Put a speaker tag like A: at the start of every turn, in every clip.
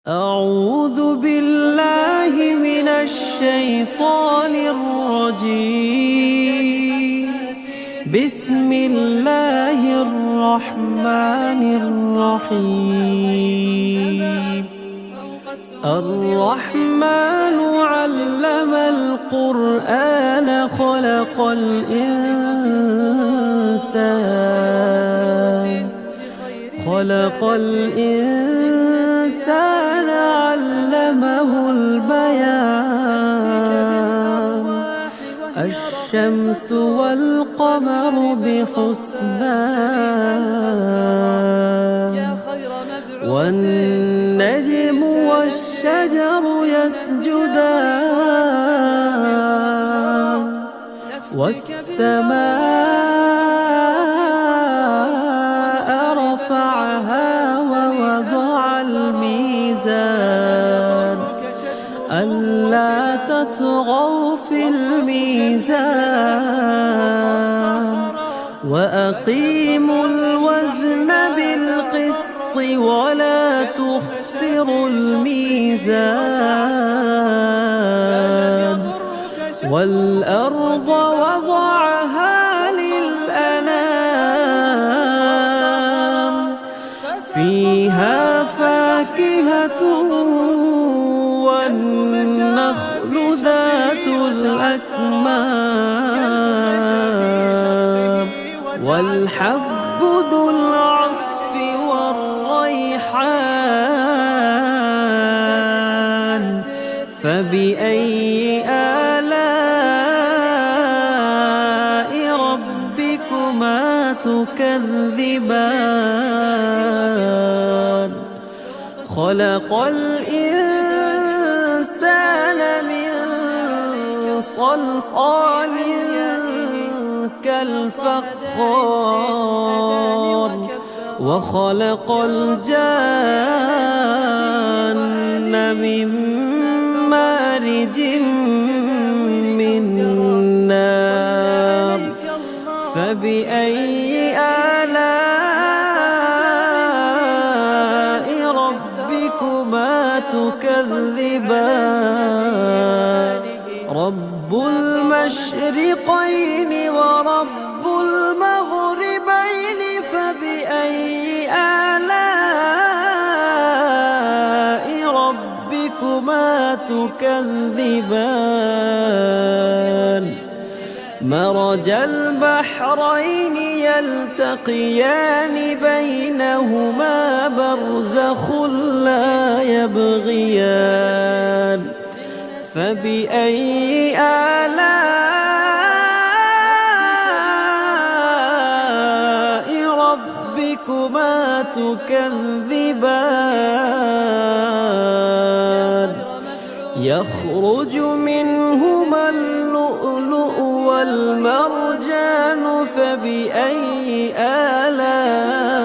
A: أعوذ بالله من الشيطان الرجيم. بسم الله الرحمن الرحيم. الرحمن علم القرآن خلق الإنسان علمه البيان. الشمس والقمر بحسبان والنجم والشجر يسجدان والسماء رفعها ووضع الميزان ألا تطغوا في الميزان وأقيموا الوزن بالقسط ولا تخسروا الميزان. والأرض وضعها للأنام فيها فاكهة والنخل ذات الأكمام والحب ذو العصف والريحان. فبأي آلاء ربكما تكذبان؟ خلق الإنسان من صلصال كالفخار وخلق الجان من مارج من نار. فبأي آلاء ربكما تكذبان؟ رب المشرقين ورب المغربين. فبأي آلاء ربكما تكذبان؟ مرج البحرين يلتقيان بينهما برزخ لا يبغيان. فبأي آلاء ربكما تكذبان؟ يخرج منهما اللؤلؤ والمرجان. فبأي آلاء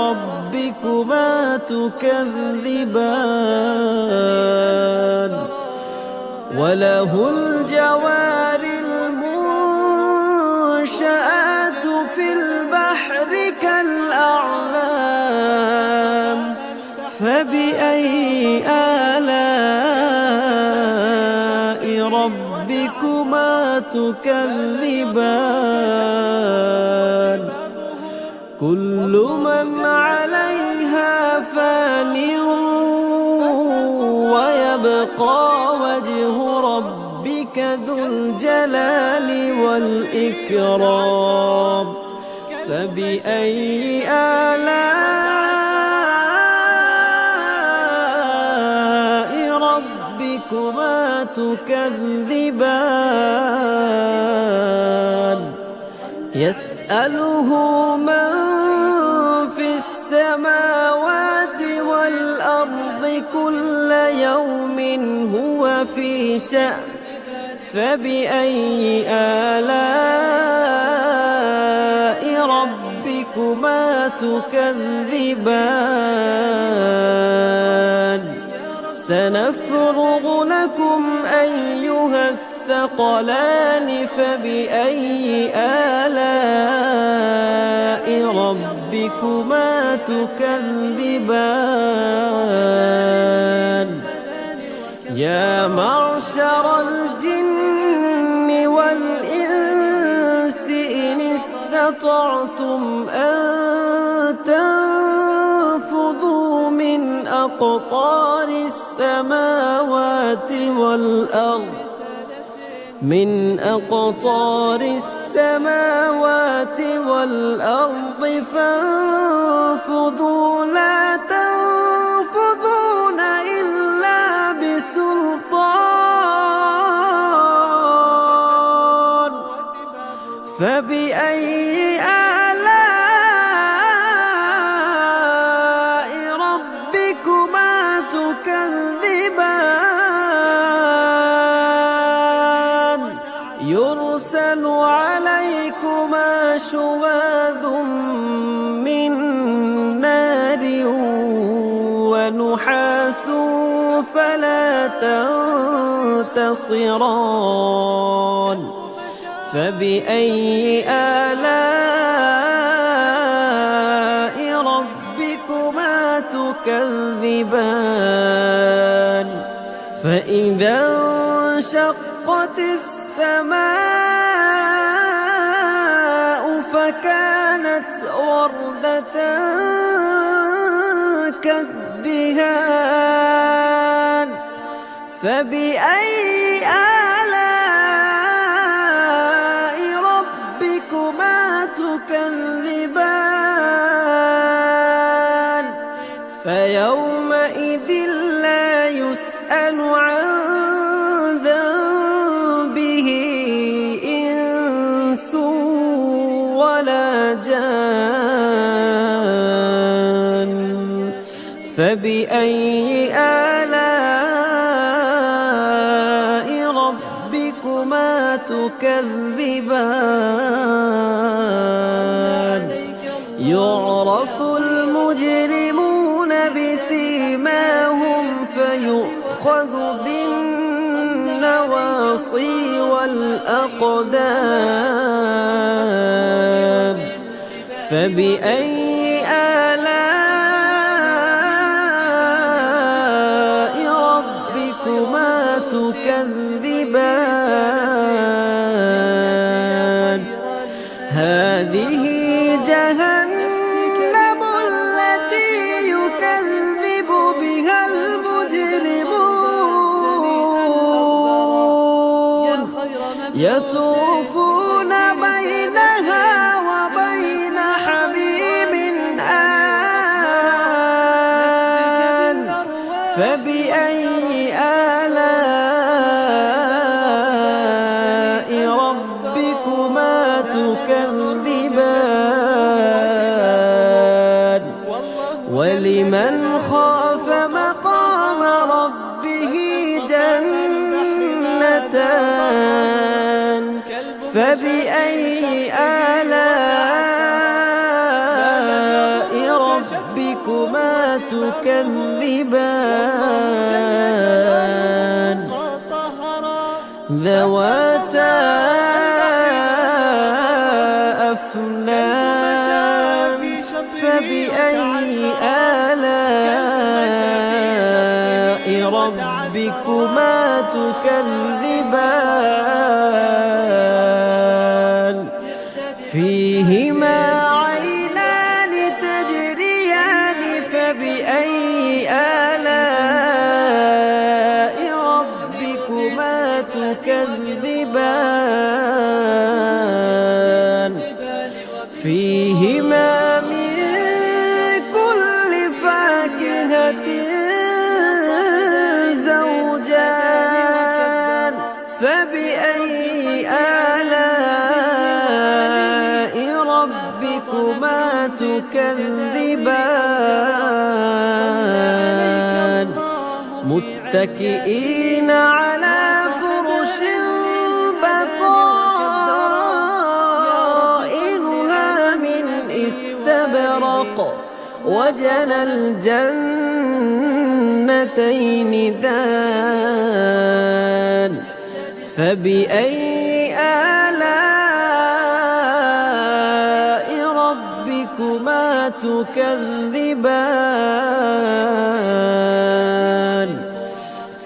A: ربكما تكذبان؟ وله الجوار المنشآت في البحر كالأعلام. فبأي آلاء ربكما تكذبان؟ كل من عليها فان ويبقى وجه ربك ذو الجلال والإكرام. فبأي آلاء ربكما تكذبان؟ يسأله من في السماوات والأرض كل يوم هو في شأن. فبأي آلاء ربكما تكذبان؟ سنفرغ لكم أيها الثقلان. فبأي آلاء ربكما تكذبان معشر الجن والإنس إن استطعتم أن تنفذوا من أقطار السماوات والأرض فانفذوا لا تنفذون إلا بسلطان فبأي آلاء ربكما تكذبان يرسل عليكما شواظ من نار ونحاس فلا تنتصران فبأي آلاء ربكما تكذبان فإذا انشقت السماء فكانت وردة كالدهان فبأي آلاء ربكما تكذبان فيومئذ لا يسأل عن ذنبه إنس ولا جان فبأي آلاء ربكما تكذبان يعرف المجرمون بسيماهم فيؤخذ بالنواصي والأقدام فبأي آلاء ربكما تكذبان هذه جهنم التي يكذب بها المجرمون يطوفون بينها وبين حميم آن فبأي آلاء ربكما تكذبان ولمن خاف مقام ربه جنتان فبأي آلاء ربكما تكذبان ذواتا أفنان فبأي آلاء ربكما تكذبان فيهما عينان تجريان فبأي آلاء ربكما تكذبان فيهما من كل فاكهة زوجان فبأي آلاء ربكما تكذبان متكئين على فرش بطائنها من استبرق وجنى الجنتين دان فبأي آلاء ربكما تكذبان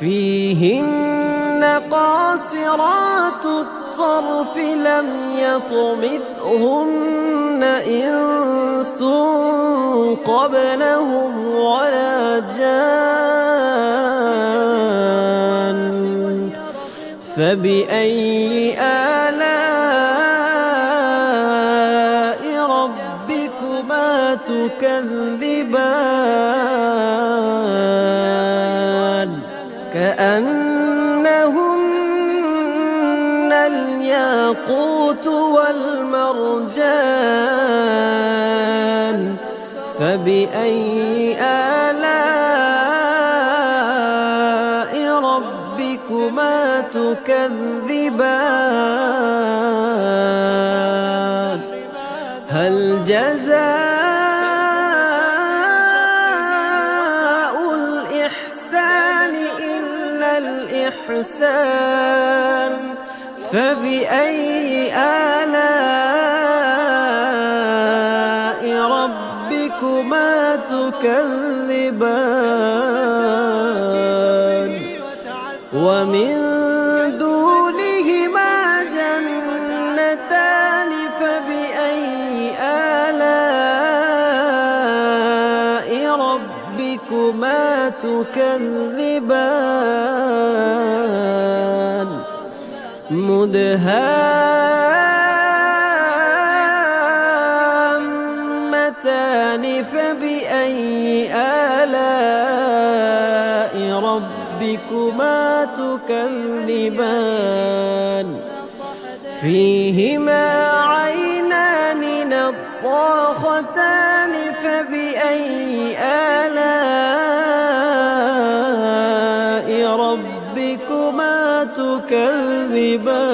A: فيهن قاصرات الطرف لم يطمثهن إنس قبلهم ولا جان فبأي آلاء ربكما تكذبان كأنهن الياقوت والمرجان فبأي آلاء ربكما تكذبان هل جزاء الإحسان إلا الإحسان فبأي آلاء ربكما تكذبان ومن دونهما جنتان فبأي آلاء ربكما تكذبان مدهامتان فبأي آلاء ربكما تكذبان فيهما عينان نضاختان فبأي آلاء ربكما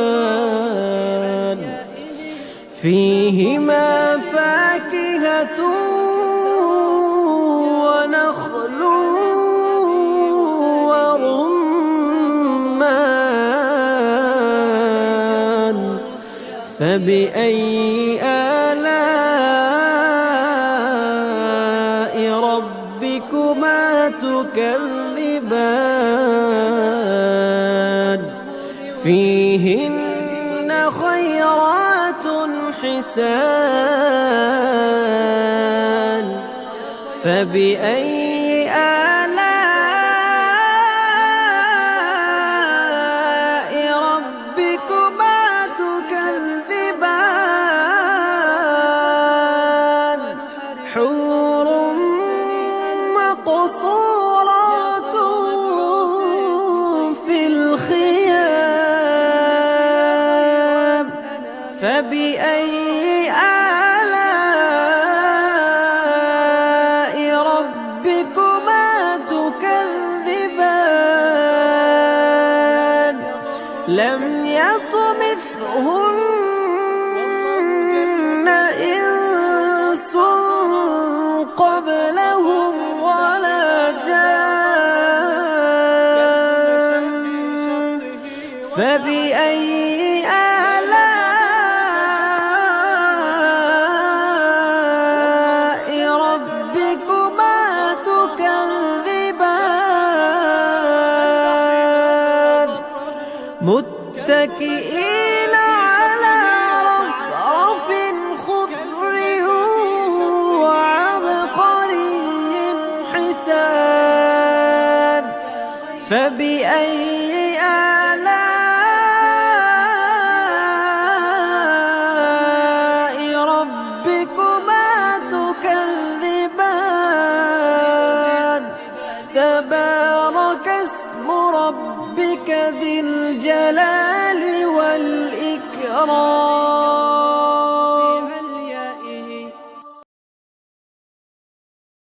A: تكذبان فيهما فاكهة ونخل ورمان فبأي آلاء ربكما تكذبان فيهن خيرات حسان فبأي آلاء ربكما تكذبان حور مقصورات في الخيام فبأي آلاء ربكما تكذبان لم يطمثهن إنس قبلهم ولا جان فبأي آلاء ربكما تكذبان متكئين على رفرف خضر وعبقري حسان فبأي آلاء ربكما تكذبان تبارك اسم ربك ذي الجلال والإكرام